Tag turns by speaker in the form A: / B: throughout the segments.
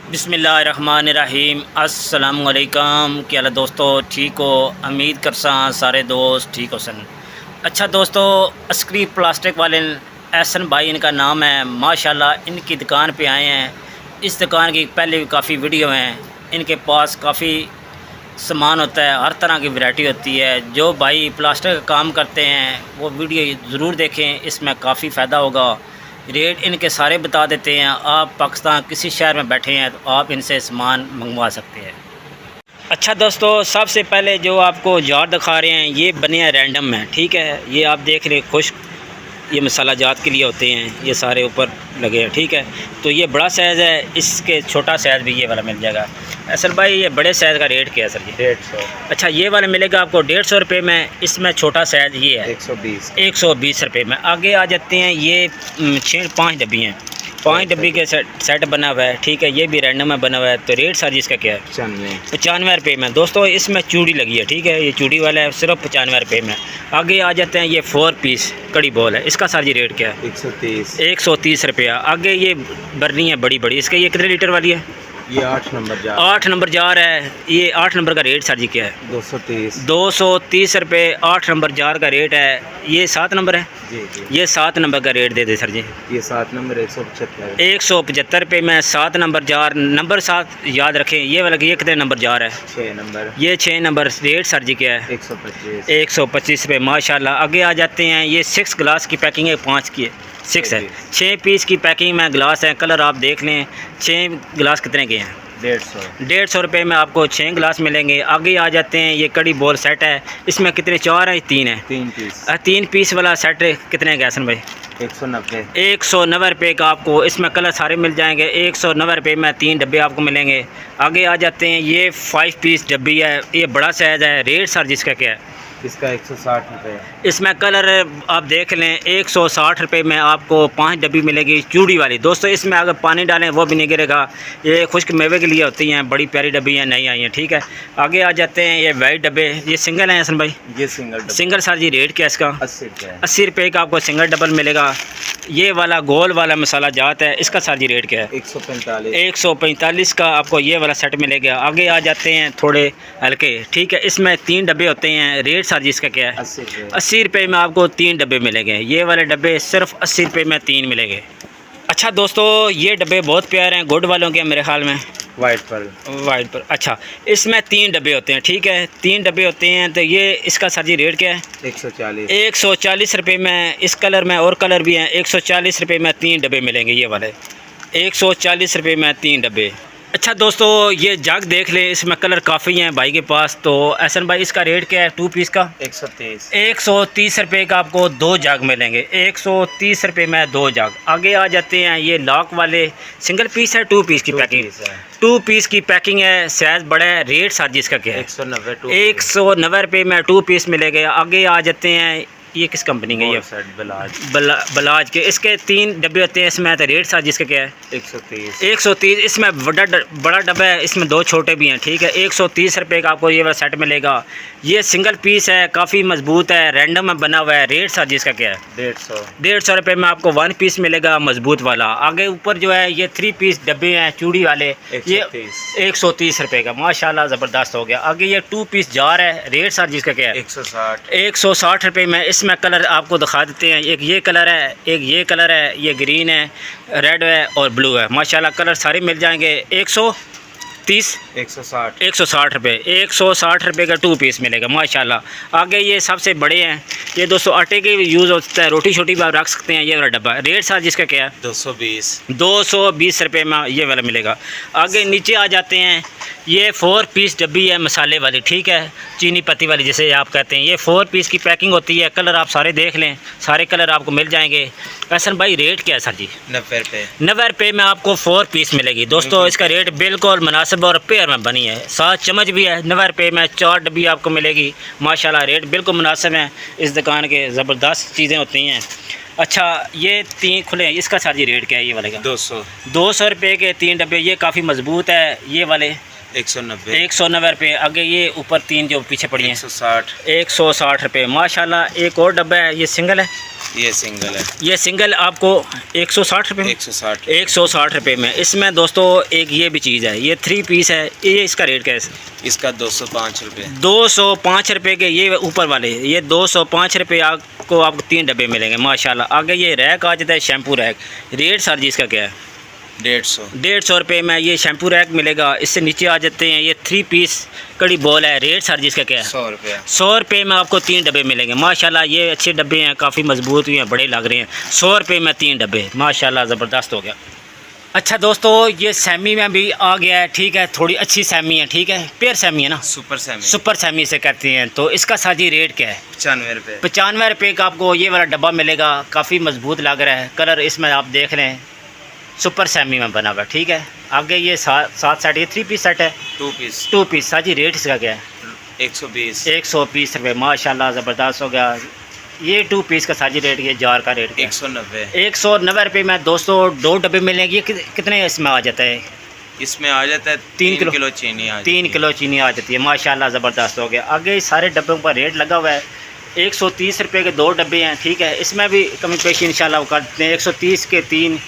A: बिस्मिल्लाहिर्रहमानिर्रहीम। अस्सलाम वालेकुम। क्या हाल है दोस्तों, ठीक हो? उम्मीद करसा सारे दोस्त ठीक हो सन। अच्छा दोस्तों, अस्करी प्लास्टिक वाले एहसन भाई इनका नाम है। माशाल्लाह इनकी दुकान पे आए हैं। इस दुकान की पहले भी काफ़ी वीडियो हैं। इनके पास काफ़ी सामान होता है, हर तरह की वैरायटी होती है। जो भाई प्लास्टिक का काम करते हैं वो वीडियो ज़रूर देखें, इसमें काफ़ी फ़ायदा होगा। रेट इनके सारे बता देते हैं। आप पाकिस्तान किसी शहर में बैठे हैं तो आप इनसे सामान मंगवा सकते हैं। अच्छा दोस्तों, सबसे पहले जो आपको जार दिखा रहे हैं ये बने हैं रैंडम में, ठीक है। ये आप देख रहे खुश्क, ये मसाला जात के लिए होते हैं, ये सारे ऊपर लगे हैं, ठीक है। तो ये बड़ा साइज़ है, इसके छोटा साइज़ भी ये वाला मिल जाएगा। असल भाई ये बड़े साइज़ का रेट क्या है सर? जी
B: 150।
A: अच्छा, ये वाला मिलेगा आपको 150 रुपये में। इसमें छोटा साइज़ ये है 120 रुपये में। आगे आ जाते हैं, ये 5 डब्बी हैं, 5 डब्बी के सेट बना हुआ है, ठीक है। ये भी रैंडम में बना हुआ है। तो रेट सर जी इसका क्या है? 95 रुपये में। दोस्तों इसमें चूड़ी लगी है, ठीक है। ये चूड़ी वाला है, सिर्फ 95 रुपये में। आगे आ जाते हैं, ये 4 पीस कड़ी बॉल है, इसका सर जी रेट क्या है? 130 रुपया। आगे ये बर्नी है बड़ी बड़ी, इसका ये कितने लीटर वाली है?
B: ये 8 नंबर जार।
A: 8 नंबर जार है। ये 8 नंबर का रेट सर जी क्या है? 230 रुपये 8 नंबर जार का रेट है। ये 7 नंबर है
B: जी।
A: ये 7 नंबर का रेट दे दे सर जी।
B: ये 7 नंबर 175
A: 175 रुपये में 7 नंबर जार। नंबर 7 याद रखें। ये वाला ये कितने नंबर जार है?
B: 6 नंबर।
A: ये 6 नंबर। रेट सर जी क्या है? 125 रुपये। माशाल्लाह। आगे आ जाते हैं, ये 6 गिलास की पैकिंग है, 5 की है, 6 है। 6 पीस की पैकिंग में गिलास है, कलर आप देख लें। 6 गिलास कितने के हैं? 150 रुपये में आपको 6 गिलास मिलेंगे। आगे आ जाते हैं, ये कड़ी बॉल सेट है, इसमें कितने 4 हैं? 3 है। 3 पीस वाला सेट कितने का हसन भाई? 190 रुपये का आपको इसमें कलर सारे मिल जाएंगे। 190 रुपये में 3 डब्बे आपको मिलेंगे। आगे आ जाते हैं, ये 5 पीस डब्बी है, ये बड़ा साइज़ है। रेट सर जिसका क्या है?
B: इसका 160 रुपये।
A: इसमें कलर आप देख लें। 160 रुपये में आपको 5 डब्बी मिलेगी चूड़ी वाली। दोस्तों इसमें अगर पानी डालें वो भी नहीं गिरेगा। ये खुश्क मेवे के लिए होती हैं, बड़ी प्यारी डब्बी हैं, नई आई हैं, ठीक है। आगे आ जाते हैं, ये वाइट डब्बे, ये सिंगल हैं हसन भाई?
B: ये सिंगल
A: सर जी रेट क्या है इसका? 80 रुपये का आपको सिंगल डबल मिलेगा। ये वाला गोल वाला मसाला जात है, इसका सर जी रेट क्या है? 145 का आपको ये वाला सेट मिलेगा। आगे आ जाते हैं, थोड़े हल्के, ठीक है। इसमें 3 डब्बे होते हैं। रेट सर जी इसका क्या है? 80 रुपये में आपको 3 डब्बे मिलेंगे। ये वाले डब्बे सिर्फ 80 रुपये में 3 मिलेंगे। अच्छा दोस्तों, ये डब्बे बहुत प्यारे हैं, गुड वालों के मेरे ख्याल में।
B: वाइट पर।
A: अच्छा, इसमें 3 डब्बे होते हैं, ठीक है। 3 डब्बे होते हैं। तो ये इसका सर जी रेट क्या है? 140 रुपये में। इस कलर में और कलर भी हैं। 140 रुपये में 3 डब्बे मिलेंगे, ये वाले 140 रुपये में 3 डब्बे। अच्छा दोस्तों, ये जग देख लें, इसमें कलर काफ़ी हैं भाई के पास। तो एहसन भाई इसका रेट क्या है 2 पीस का? 130 रुपये का आपको 2 जग मिलेंगे। 130 रुपये में 2 जग। आगे आ जाते हैं, ये लॉक वाले सिंगल पीस है, 2 पीस की पैकिंग, 2 पीस की पैकिंग है, साइज़ बड़ा है। रेट सर जी इसका क्या है? 190 रुपये में 2 पीस मिलेंगे। आगे आ जाते हैं, ये किस कंपनी का? ये बलाज के, इसके 3 डब्बे होते हैं इसमें। तो रेट सर जिसका क्या है? 130। इसमें बड़ा डब्बा है, इसमें 2 छोटे भी हैं, ठीक है। 130 रुपये का आपको ये वाला सेट मिलेगा। ये सिंगल पीस है, काफ़ी मजबूत है, रैंडम में बना हुआ है। रेट सर जिसका क्या है? 150 रुपये में आपको 1 पीस मिलेगा, मजबूत वाला। आगे ऊपर जो है ये 3 पीस डब्बे हैं चूड़ी वाले, ये 130 रुपये का। माशाल्लाह ज़बरदस्त हो गया। आगे ये 2 पीस जार है। रेट सर जिसका क्या है? 160 रुपये में। इसमें कलर आपको दिखा देते हैं। एक ये कलर है, एक ये कलर है, ये ग्रीन है, रेड है और ब्लू है। माशाल्लाह कलर सारे मिल जाएंगे। 160 रुपये। 160 रुपये का 2 पीस मिलेगा, माशाल्लाह। आगे ये सबसे बड़े हैं, ये दोस्तों आटे के भी यूज़ होता है, रोटी छोटी भी आप रख सकते हैं। ये वाला डब्बा रेट सर जिसका क्या है? 220 रुपये में ये वाला मिलेगा। आगे नीचे आ जाते हैं, ये 4 पीस डब्बी है मसाले वाली, ठीक है, चीनी पत्ती वाली जिसे आप कहते हैं। ये 4 पीस की पैकिंग होती है। कलर आप सारे देख लें, सारे कलर आपको मिल जाएंगे। एहसन भाई रेट क्या है सर जी? 90 रुपये में आपको 4 पीस मिलेगी। दोस्तों इसका रेट बिल्कुल मुनासिब और पेयर में बनी है, साथ चम्मच भी है। 90 रुपये में 4 डब्बी आपको मिलेगी। माशाल्लाह रेट बिल्कुल मुनासिब है। इस दुकान के ज़बरदस्त चीज़ें होती हैं। अच्छा, ये 3 खुले हैं, इसका सर जी रेट क्या है? ये वाले का 200 रुपये के 3 डब्बे। ये काफ़ी मजबूत है, ये वाले 190 रुपये। आगे ये ऊपर 3 जो पीछे पड़ी हैं 160 रुपये। माशाल्लाह। एक और डब्बा है, ये सिंगल है,
B: ये सिंगल है।
A: ये सिंगल आपको 160 रुपये,
B: 160
A: 160 रुपये में। इसमें दोस्तों एक ये भी चीज़ है, ये 3 पीस है, ये इसका रेट क्या है?
B: इसका 205 रुपये।
A: 205 रुपये के ये ऊपर वाले, ये 205 रुपये आपको 3 डब्बे मिलेंगे माशाल्लाह। आगे ये रैक आ जाता है, शैम्पू रैक। रेट सर जी इसका क्या है? 150 रुपये में ये शैम्पू रैक मिलेगा। इससे नीचे आ जाते हैं, ये 3 पीस कड़ी बॉल है। रेट सर जी इसका क्या है?
B: 100 रुपये।
A: 100 रुपये में आपको 3 डब्बे मिलेंगे माशाल्लाह। ये अच्छे डब्बे हैं, काफ़ी मजबूत भी हैं, बड़े लग रहे हैं। 100 रुपये में 3 डब्बे माशाल्लाह, ज़बरदस्त हो गया। अच्छा दोस्तों, ये सैमी में भी आ गया है, ठीक है, थोड़ी अच्छी सैमी है, ठीक है, पेयर सैमी है ना, सुपर सैमी से कहते हैं। तो इसका साजी रेट क्या है?
B: 95 रुपये।
A: 95 रुपये का आपको ये वाला डब्बा मिलेगा। काफ़ी मजबूत लग रहा है, कलर इसमें आप देख लें, सुपर सैमी में बना हुआ, ठीक है। आगे ये 7 सेट, ये 3 पीस सेट है,
B: 2 पीस।
A: साजी रेट इसका क्या है? 120 रुपये माशाल्लाह, ज़बरदस्त हो गया। ये 2 पीस का साजी रेट, ये जार का रेट 190 रुपये में दोस्तों 2 डब्बे मिलेंगे। ये कितने इसमें आ जाता है?
B: इसमें आ जाता है 3 किलो चीनी।
A: 3 किलो चीनी आ जाती है माशाल्लाह, ज़बरदस्त हो गया। आगे सारे डब्बों पर रेट लगा हुआ है। 130 रुपये के 2 डब्बे हैं, ठीक है। इसमें भी कमी पेशी इंशाल्लाह कर देते हैं। 130 के 3,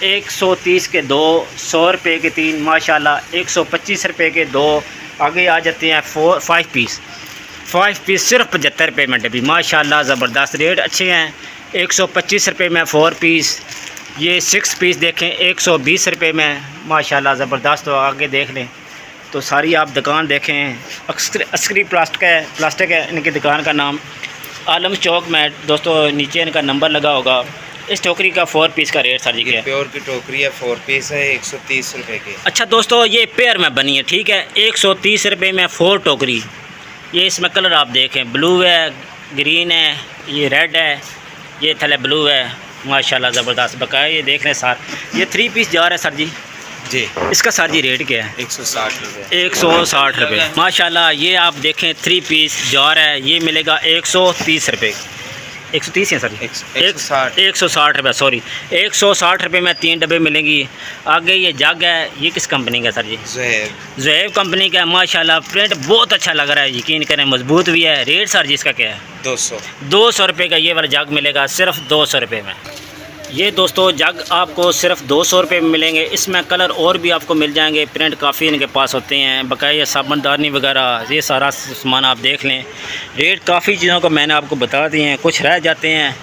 A: 130 के 2, 100 रुपये के 3 माशाल्लाह, 125 रुपये के 2। आगे आ जाते हैं 5 पीस सिर्फ 75 रुपये में डब्बी माशाल्लाह, ज़बरदस्त। रेट अच्छे हैं। 125 रुपये में 4 पीस। ये 6 पीस देखें 120 रुपये में माशाल्लाह, ज़बरदस्त। हो आगे देख लें तो सारी आप दुकान देखें, अस्करी प्लास्टिक है इनकी दुकान का नाम। आलम चौक में दोस्तों नीचे इनका नंबर लगा होगा। इस टोकरी का 4 पीस का रेट सर जी क्या है?
B: प्योर की टोकरी है, 4 पीस है, 130 रुपये की।
A: अच्छा दोस्तों, ये पेयर में बनी है, ठीक है। 130 रुपये में 4 टोकरी। ये इसमें कलर आप देखें, ब्लू है, ग्रीन है, ये रेड है, ये थले ब्लू है माशाल्लाह, ज़बरदस्त। बकाया ये देख लें सर, ये 3 पीस जार है सर जी। इसका सर जी रेट क्या है?
B: 160 रुपये।
A: 160 रुपये माशाल्लाह। ये आप देखें 3 पीस जार है, ये मिलेगा 130 रुपये। 130 है सर जी? 160 रुपये, सॉरी, 160 रुपये में 3 डब्बे मिलेंगी। आगे ये जग है, ये किस कंपनी का सर जी? ज़ुहैब कंपनी का है माशाल्लाह। प्रिंट बहुत अच्छा लग रहा है, यकीन करें, मजबूत भी है। रेट सर जी इसका क्या है? 200 रुपये का ये वाला जग मिलेगा, सिर्फ 200 रुपये में। ये दोस्तों जग आपको सिर्फ 200 रुपये में मिलेंगे। इसमें कलर और भी आपको मिल जाएंगे, प्रिंट काफ़ी इनके पास होते हैं। बकाया साबुनदानी वगैरह ये सारा सामान आप देख लें। रेट काफ़ी चीज़ों को मैंने आपको बता दिए हैं, कुछ रह जाते हैं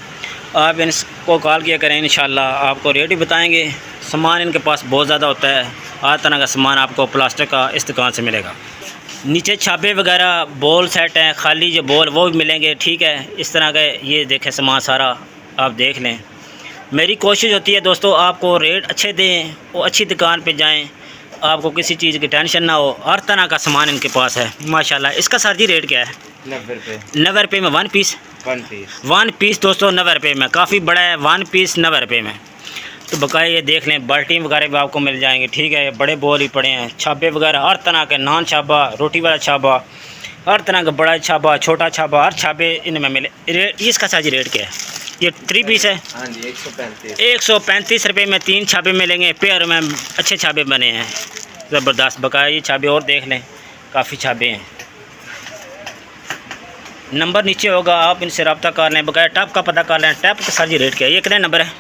A: आप इनको कॉल किया करें, इंशाल्लाह आपको रेट भी बताएँगे। सामान इनके पास बहुत ज़्यादा होता है, हर तरह का सामान आपको प्लास्टिक का इस दुकान से मिलेगा। नीचे छापे वगैरह बॉल सेट हैं, खाली जो बॉल वो भी मिलेंगे, ठीक है। इस तरह का ये देखें सामान सारा आप देख लें। मेरी कोशिश होती है दोस्तों आपको रेट अच्छे दें और अच्छी दुकान पे जाएं, आपको किसी चीज़ की टेंशन ना हो। हर तरह का सामान इनके पास है माशाल्लाह। इसका सर जी रेट क्या है?
B: 90 रुपये।
A: 90 रुपये में 1 पीस। 1 पीस दोस्तों 90 रुपये में, काफ़ी बड़ा है। 1 पीस 90 रुपये में। तो बकाया ये देख लें, बाल्टी वगैरह भी आपको मिल जाएंगे, ठीक है। बड़े बोल ही पड़े हैं, छाबे वगैरह हर तरह के, नान छाबा, रोटी वाला छाबा, हर तरह का, बड़ा छाबा, छोटा छाबा, हर छाबे इनमें मिले। रेट इसका सर जी रेट क्या है? ये 3 पीस है।
B: हाँ जी,
A: 135 रुपये में 3 छापे मिलेंगे। पेयर में अच्छे छापे बने हैं, ज़बरदस्त। बकाया ये छापे और देख लें, काफ़ी छापे हैं। नंबर नीचे होगा, आप इनसे रब्ता कर लें। बकाया टप का पता कर लें। टप का सर जी रेट क्या है? ये कितने नंबर है?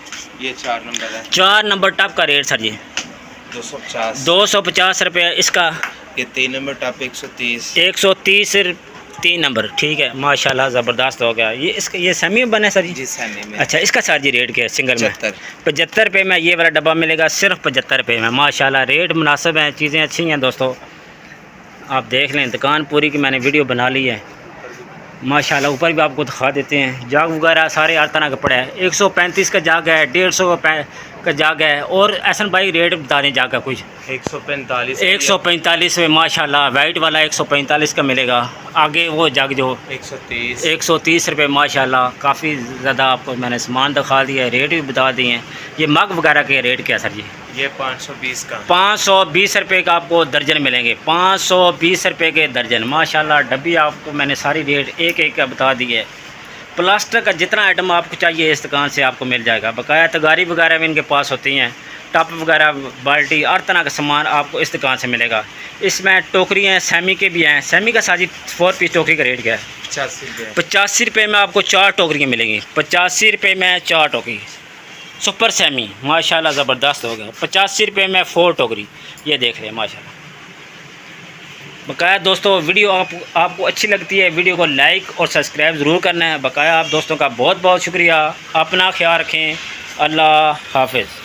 B: ये 4 नंबर है।
A: 4 नंबर टप का रेट सर जी 250 रुपये। इसका
B: ये 3 नंबर टप 130
A: 3 नंबर, ठीक है माशाल्लाह, ज़बरदस्त हो गया। ये इसका ये सेमी में बना है सर जी?
B: सेमी में।
A: अच्छा, इसका सर जी रेट क्या है सिंगल में? 75 रुपये में ये वाला डब्बा मिलेगा, सिर्फ 75 रुपये में माशाल्लाह। रेट मुनासिब हैं, चीज़ें अच्छी हैं दोस्तों। आप देख लें, दुकान पूरी की मैंने वीडियो बना ली है माशाल्लाह। ऊपर भी आपको दिखा देते हैं, जाग वगैरह सारे हर तरह का पड़ा है। 135 का जाग है, 150 का जाग है। और एहसन भाई रेट बता दें जाग का कुछ? 145 में माशाल्लाह। वाइट वाला 145 का मिलेगा। आगे वो जग जो 130 रुपये माशाल्लाह। काफ़ी ज़्यादा आपको मैंने सामान दिखा दिया है, रेट भी बता दिए हैं। ये मग वगैरह के रेट क्या सर जी?
B: ये 520 का।
A: 520 रुपये का आपको दर्जन मिलेंगे। 520 रुपये के दर्जन माशाल्लाह। डब्बी आपको मैंने सारी रेट एक एक का बता दी है। प्लास्टिक का जितना आइटम आपको चाहिए इस दुकान से आपको मिल जाएगा। बकाया तगारी वगैरह भी इनके पास होती हैं, टप वगैरह बाल्टी हर तरह का सामान आपको इस दुकान से मिलेगा। इसमें टोकरी हैं, सेमी के भी हैं। सेमी का साजी 4 पीस टोकरी का रेट क्या है?
B: 85 रुपये।
A: 85 रुपये में आपको 4 टोकरियाँ मिलेंगी। 85 रुपये में 4 टोकरी सुपर सेमी, माशाल्लाह ज़बरदस्त हो गया। 85 रुपये में 4 टोकरी, ये देख रहे हैं माशाल्लाह। बकाया दोस्तों वीडियो आपको अच्छी लगती है, वीडियो को लाइक और सब्सक्राइब ज़रूर करना है। बकाया आप दोस्तों का बहुत बहुत शुक्रिया। अपना ख्याल रखें। अल्लाह हाफिज़।